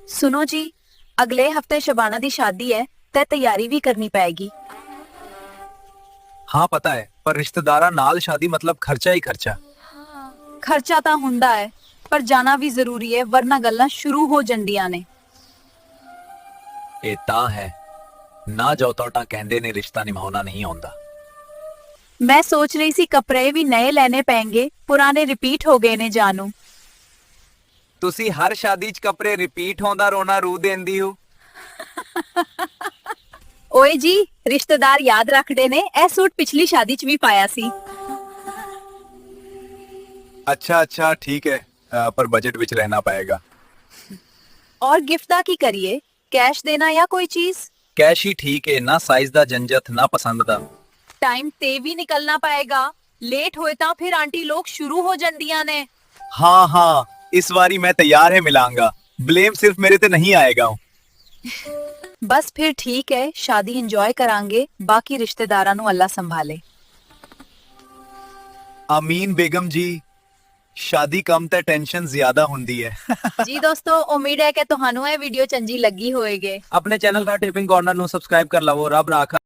सुनो जी, अगले हफ्ते शबाना दी शादी है ते तैयारी भी करनी पएगी। हाँ पता है, पर रिश्तेदारा नाल शादी मतलब खर्चा ही खर्चा। खर्चा ਤਾਂ ਹੁੰਦਾ ਹੈ ਪਰ ਜਾਣਾ ਵੀ ਜ਼ਰੂਰੀ ਹੈ ਵਰਨਾ ਗੱਲਾਂ ਸ਼ੁਰੂ ਹੋ ਜਾਂਦੀਆਂ ਨੇ। ਇਹ ਤਾਂ ਹੈ, ਨਾ ਜਾਓ ਤਾਂ ਕਹਿੰਦੇ ਨੇ ਰਿਸ਼ਤਾ ਨਿਭਾਉਣਾ ਨਹੀਂ ਆਉਂਦਾ। मैं सोच रही सी कपड़े भी नए लेने पेंगे, पुराने रिपीट हो गए ने जानू। ਤੁਸੀਂ ਹਰ ਸ਼ਾਦੀ 'ਚ ਕੱਪੜੇ ਰਿਪੀਟ ਹੁੰਦਾ ਰੋਣਾ ਰੂ ਦਿੰਦੀ ਹੋ। ओए जी, रिश्तेदार याद रखते ने ए सूट पिछली शादी च भी पाया सी। अच्छा अच्छा ठीक है, पर बजट ਵਿੱਚ रहना पड़ेगा। और गिफ्ट दा की करिए, कैश देना या कोई चीज? ਕੈਸ਼ ਹੀ ਠੀਕ ਹੈ, ਨਾ ਸਾਈਜ਼ ਦਾ ਜੰਜਟ ਨਾ ਪਸੰਦ ਦਾ। टाइम ते भी निकलना पाएगा, लेट होए ता फिर आंटी लोग शुरू हो जंदियां ने। हाँ हाँ, इस बारी मैं तैयार है मिलांगा, ब्लेम सिर्फ मेरे ते नहीं आएगा। बस फिर ठीक है, शादी एंजॉय करांगे, बाकी रिश्तेदारां नु अल्लाह संभाले। ਅਮੀਨ ਬੇਗਮ ਜੀ, ਸ਼ਾਦੀ ਕਮ ਤੇ ਟੈਨਸ਼ਨ ਜ਼ਿਆਦਾ ਹੁੰਦੀ ਹੈ। जी दोस्तों, उम्मीद है कि ਤੁਹਾਨੂੰ ਇਹ ਵੀਡੀਓ ਚੰਗੀ ਲੱਗੀ ਹੋਵੇਗੀ। ਆਪਣੇ ਚੈਨਲ ਦਾ ਟਿਪਿੰਗ ਕਾਰਨਰ ਨੂੰ ਸਬਸਕ੍ਰਾਈਬ ਕਰ ਲਵੋ। ਰੱਬ ਰਾਖਾ।